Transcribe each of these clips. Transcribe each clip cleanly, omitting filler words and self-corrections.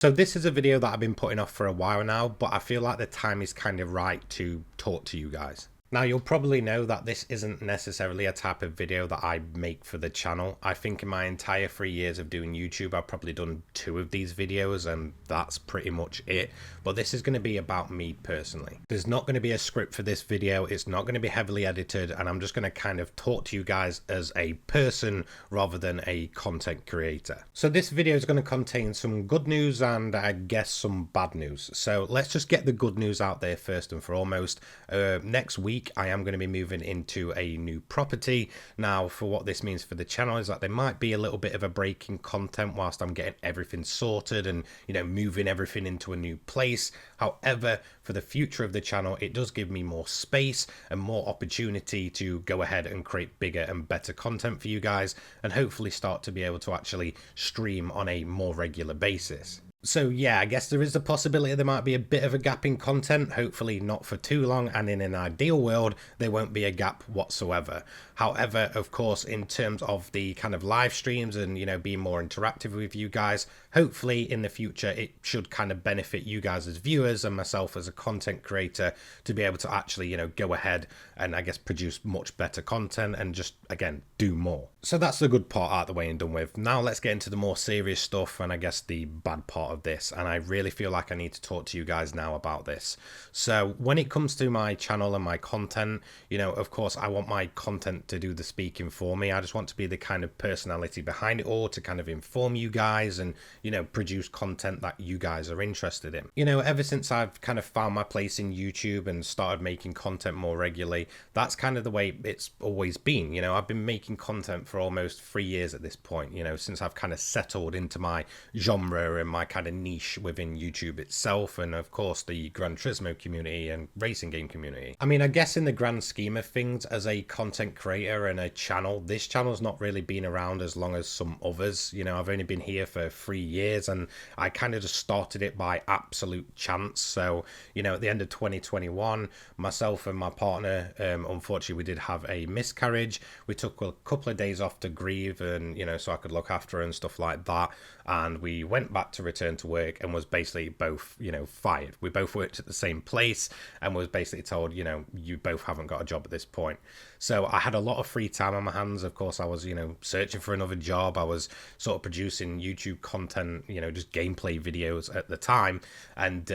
So this is a video that I've been putting off for a while now, but I feel like the time is kind of right to talk to you guys. Now, you'll probably know that this isn't necessarily a type of video that I make for the channel. I think in my entire 3 years of doing YouTube, I've probably done 2 of these videos, and that's pretty much it. But this is going to be about me personally. There's not going to be a script for this video. It's not going to be heavily edited, and I'm just going to kind of talk to you guys as a person rather than a content creator. So this video is going to contain some good news and I guess some bad news. So let's just get the good news out there first and foremost. Next week, I am going to be moving into a new property. Now, for what this means for the channel is that there might be a little bit of a break in content whilst I'm getting everything sorted and, moving everything into a new place. However, for the future of the channel, it does give me more space and more opportunity to go ahead and create bigger and better content for you guys and hopefully start to be able to actually stream on a more regular basis. So yeah, I guess there is the possibility there might be a bit of a gap in content, hopefully not for too long, and in an ideal world there won't be a gap whatsoever. However, of course, in terms of the kind of live streams and being more interactive with you guys, hopefully in the future it should kind of benefit you guys as viewers and myself as a content creator to be able to actually go ahead and I guess produce much better content and just again do more. So that's the good part out of the way and done with. Now let's get into the more serious stuff and I guess the bad part of this, and I really feel like I need to talk to you guys now about this. So when it comes to my channel and my content, of course I want my content to do the speaking for me. I just want to be the kind of personality behind it all to kind of inform you guys and produce content that you guys are interested in. Ever since I've kind of found my place in YouTube and started making content more regularly, that's kind of the way it's always been. I've been making content for almost 3 years at this point, since I've kind of settled into my genre and my kind of niche within YouTube itself, and of course the Gran Turismo community and racing game community. I mean, I guess in the grand scheme of things, as a content creator and a channel, this channel's not really been around as long as some others. I've only been here for 3 years and I kind of just started it by absolute chance. So at the end of 2021, myself and my partner, unfortunately we did have a miscarriage. We took a couple of days off to grieve and so I could look after her and stuff like that, and we went back to return to work and was basically both fired. We both worked at the same place and was basically told you both haven't got a job at this point. So I had a lot of free time on my hands. Of course I was searching for another job. I was sort of producing YouTube content, just gameplay videos at the time, and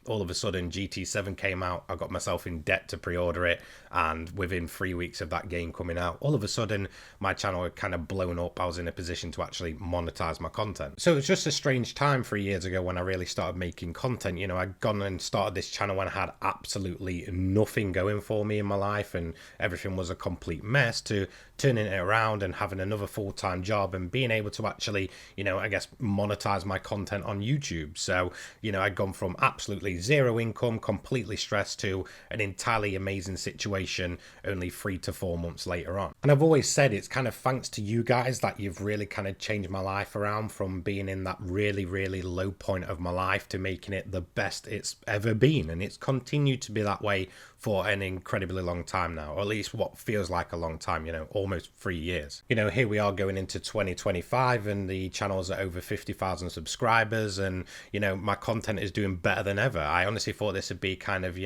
all of a sudden GT7 came out. I got myself in debt to pre-order it, and within 3 weeks of that game coming out, all of a sudden my channel had kind of blown up. I was in a position to actually monetize my content. So it was just a strange time 3 years ago when I really started making content. I'd gone and started this channel when I had absolutely nothing going for me in my life and everything was a complete mess, to turning it around and having another full-time job and being able to actually I guess monetize my content on YouTube. So I'd gone from absolutely zero income, completely stressed, to an entirely amazing situation only 3 to 4 months later on. And I've always said it's kind of thanks to you guys that you've really kind of changed my life around from being in that really, really low point of my life to making it the best it's ever been. And it's continued to be that way for an incredibly long time now, or at least what feels like a long time, almost 3 years. Here we are going into 2025 and the channel's at over 50,000 subscribers and, my content is doing better than ever. I honestly thought this would be kind of,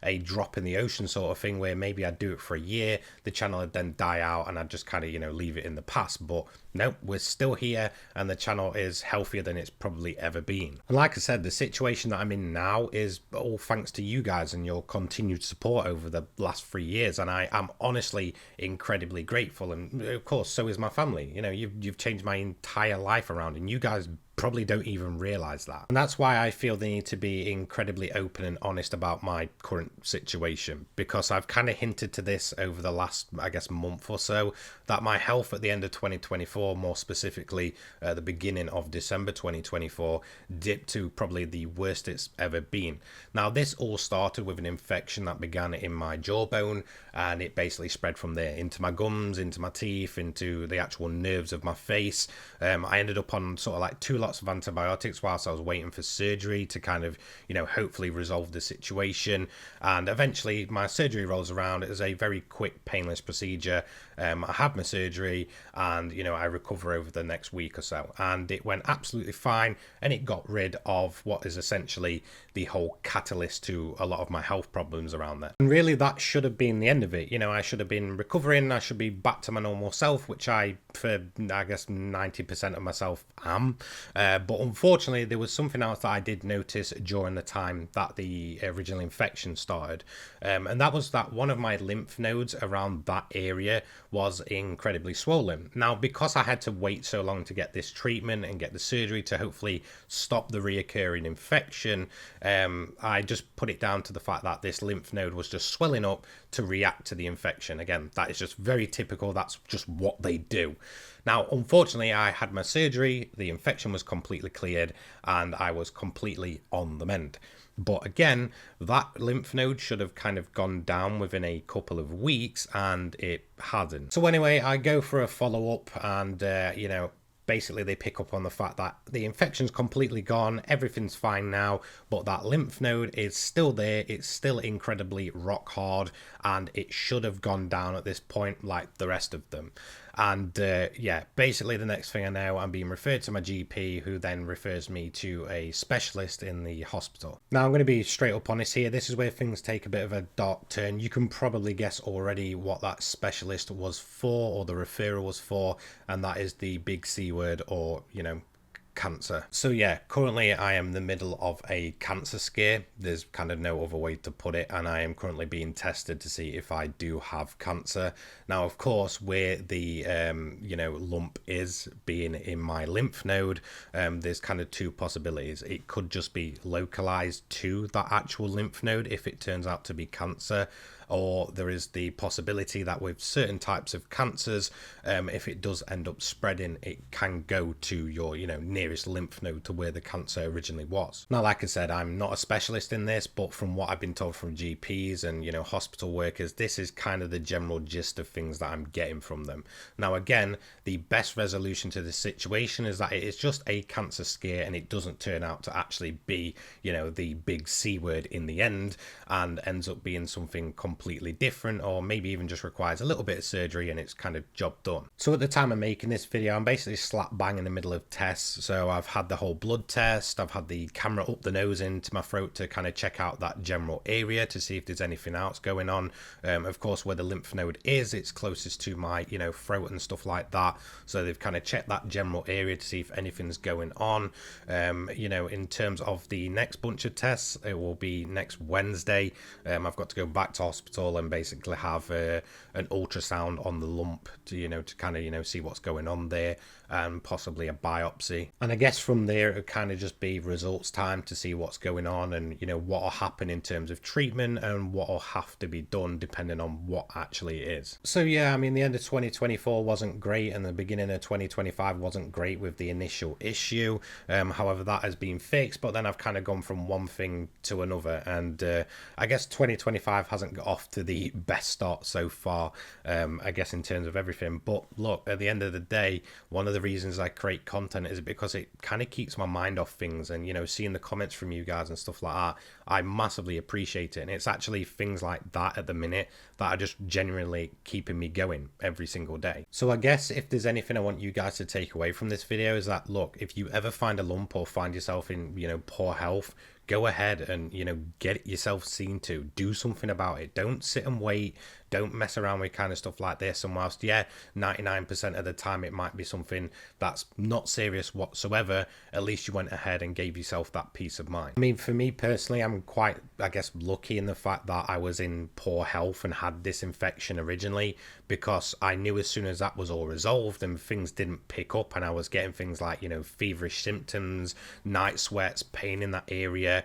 a drop in the ocean sort of thing where maybe I'd do it for a year, the channel would then die out and I'd just kind of, leave it in the past. But no, we're still here and the channel is healthier than it's probably ever been. And like I said, the situation that I'm in now is all thanks to you guys and your continued support over the last 3 years, and I am honestly incredibly grateful. And of course so is my family. You've changed my entire life around, and you guys probably don't even realize that. And that's why I feel the need to be incredibly open and honest about my current situation, because I've kind of hinted to this over the last, I guess, month or so, that my health at the end of 2024, more specifically at the beginning of December 2024, dipped to probably the worst it's ever been. Now this all started with an infection that began in my jawbone, and it basically spread from there into my gums, into my teeth, into the actual nerves of my face. I ended up on sort of like 2 lots shots of antibiotics whilst I was waiting for surgery to kind of, hopefully resolve the situation. And eventually my surgery rolls around. It was a very quick, painless procedure. I had my surgery and, I recover over the next week or so. And it went absolutely fine. And it got rid of what is essentially the whole catalyst to a lot of my health problems around there. And really that should have been the end of it. I should have been recovering. I should be back to my normal self, which I guess 90% of myself am. But unfortunately, there was something else that I did notice during the time that the original infection started. And that was that one of my lymph nodes around that area was incredibly swollen. Now, because I had to wait so long to get this treatment and get the surgery to hopefully stop the reoccurring infection, I just put it down to the fact that this lymph node was just swelling up to react to the infection. Again, that is just very typical. That's just what they do. Now, unfortunately, I had my surgery, the infection was completely cleared, and I was completely on the mend. But again, that lymph node should have kind of gone down within a couple of weeks, and it hadn't. So anyway, I go for a follow-up, and, basically they pick up on the fact that the infection's completely gone, everything's fine now, but that lymph node is still there, it's still incredibly rock hard, and it should have gone down at this point like the rest of them. And basically the next thing I know, I'm being referred to my GP, who then refers me to a specialist in the hospital. Now, I'm going to be straight up honest here. This is where things take a bit of a dark turn. You can probably guess already what that specialist was for, or the referral was for, and that is the big C word, or, cancer. So yeah, currently I am in the middle of a cancer scare. There's kind of no other way to put it, and I am currently being tested to see if I do have cancer. Now, of course, where the lump is being in my lymph node, there's kind of two possibilities. It could just be localized to that actual lymph node if it turns out to be cancer, or there is the possibility that with certain types of cancers, if it does end up spreading, it can go to your, nearest lymph node to where the cancer originally was. Now, like I said, I'm not a specialist in this, but from what I've been told from GPs and, hospital workers, this is kind of the general gist of things that I'm getting from them. Now, again, the best resolution to this situation is that it is just a cancer scare and it doesn't turn out to actually be, the big C word in the end, and ends up being something completely different, or maybe even just requires a little bit of surgery and it's kind of job done. So at the time of making this video, I'm basically slap bang in the middle of tests. So I've had the whole blood test, I've had the camera up the nose into my throat to kind of check out that general area to see if there's anything else going on. Of course, where the lymph node is, it's closest to my throat and stuff like that, so they've kind of checked that general area to see if anything's going on. In terms of the next bunch of tests, it will be next Wednesday. I've got to go back to hospital and basically have an ultrasound on the lump to kind of see what's going on there, and possibly a biopsy. And I guess from there it would kind of just be results time to see what's going on, and what will happen in terms of treatment and what will have to be done depending on what actually it is. So yeah, I mean, the end of 2024 wasn't great, and the beginning of 2025 wasn't great with the initial issue. However, that has been fixed, but then I've kind of gone from one thing to another, and I guess 2025 hasn't got off to the best start so far, I guess, in terms of everything. But look, at the end of the day, one of the reasons I create content is because it kind of keeps my mind off things, and seeing the comments from you guys and stuff like that, I massively appreciate it. And it's actually things like that at the minute that are just genuinely keeping me going every single day. So I guess if there's anything I want you guys to take away from this video is that, look, if you ever find a lump or find yourself in poor health, go ahead and get yourself seen to. Do something about it. Don't sit and wait. Don't mess around with kind of stuff like this. And whilst 99% of the time it might be something that's not serious whatsoever, at least you went ahead and gave yourself that peace of mind. I mean, for me personally, I'm quite, I guess, lucky in the fact that I was in poor health and had this infection originally, because I knew as soon as that was all resolved and things didn't pick up and I was getting things like feverish symptoms, night sweats, pain in that area,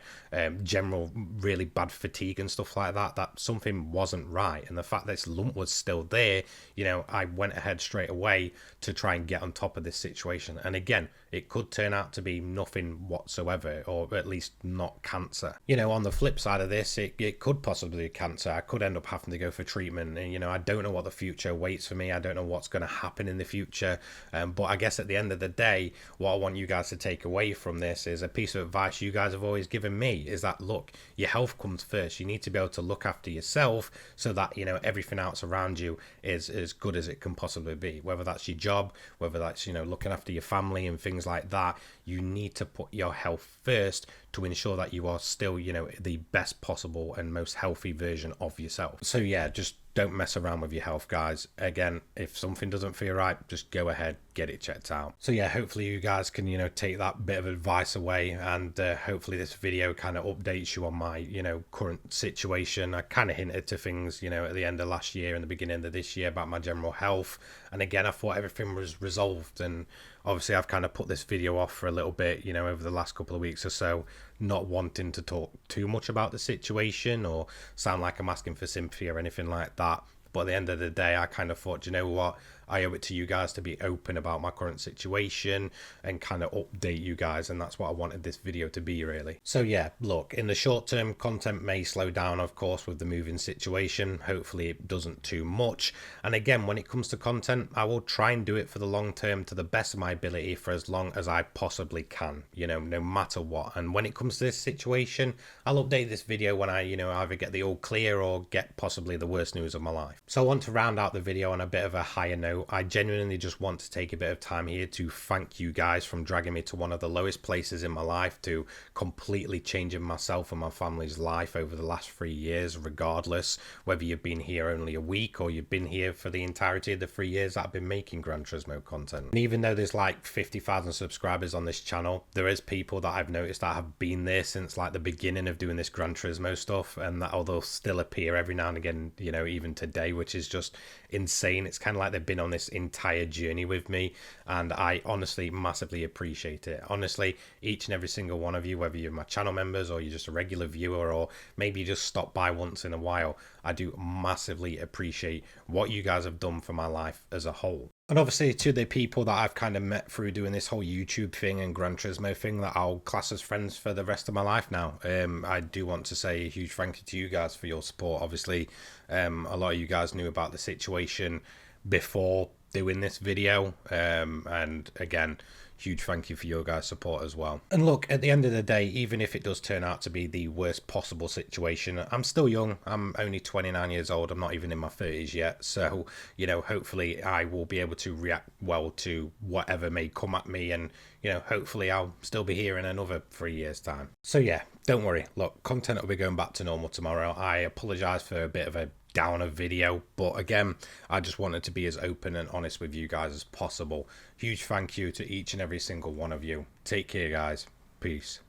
general really bad fatigue and stuff like that, that something wasn't right. And the fact that this lump was still there, I went ahead straight away to try and get on top of this situation. And again, it could turn out to be nothing whatsoever, or at least not cancer. You know, on the flip side of this, it could possibly be cancer. I could end up having to go for treatment, and you know, I don't know what the future waits for me. I don't know what's going to happen in the future, but I guess at the end of the day, what I want you guys to take away from this is a piece of advice you guys have always given me, is that look, your health comes first. You need to be able to look after yourself so that, you know, everything else around you is as good as it can possibly be, whether that's your job, whether that's, you know, looking after your family and things like that. You need to put your health first to ensure that you are still, you know, the best possible and most healthy version of yourself. So yeah, just don't mess around with your health, guys. Again, if something doesn't feel right, just go ahead, get it checked out. So yeah, hopefully you guys can, you know, take that bit of advice away, and hopefully this video kind of updates you on my, you know, current situation. I kind of hinted to things, you know, at the end of last year and the beginning of this year about my general health. And again, I thought everything was resolved, and obviously I've kind of put this video off for a little bit, you know, over the last couple of weeks or so, not wanting to talk too much about the situation or sound like I'm asking for sympathy or anything like that. But at the end of the day, I kind of thought, you know what, I owe it to you guys to be open about my current situation and kind of update you guys, and that's what I wanted this video to be, really. So yeah, look, in the short term, content may slow down, of course, with the moving situation. Hopefully it doesn't too much. And again, when it comes to content, I will try and do it for the long term to the best of my ability for as long as I possibly can, you know, no matter what. And when it comes to this situation, I'll update this video when I, you know, either get the all clear or get possibly the worst news of my life. So I want to round out the video on a bit of a higher note. I genuinely just want to take a bit of time here to thank you guys from dragging me to one of the lowest places in my life to completely changing myself and my family's life over the last 3 years, regardless whether you've been here only a week or you've been here for the entirety of the 3 years that I've been making Gran Turismo content. And even though there's like 50,000 subscribers on this channel, there is people that I've noticed that have been there since like the beginning of doing this Gran Turismo stuff, and that they'll still appear every now and again, you know, even today, which is just insane. It's kind of like they've been on this entire journey with me, and I honestly massively appreciate it. Honestly, each and every single one of you, whether you're my channel members or you're just a regular viewer or maybe you just stop by once in a while, I do massively appreciate what you guys have done for my life as a whole. And obviously to the people that I've kind of met through doing this whole YouTube thing and Gran Turismo thing that I'll class as friends for the rest of my life now, I do want to say a huge thank you to you guys for your support. Obviously, a lot of you guys knew about the situation before doing this video, and again, huge thank you for your guys' support as well. And look, at the end of the day, even if it does turn out to be the worst possible situation, I'm still young. I'm only 29 years old. I'm not even in my 30s yet. So, you know, hopefully I will be able to react well to whatever may come at me, and, you know, hopefully I'll still be here in another 3 years' time. So yeah, don't worry. Look, content will be going back to normal tomorrow. I apologize for a bit of a downer video, but again, I just wanted to be as open and honest with you guys as possible. Huge thank you to each and every single one of you. Take care, guys. Peace.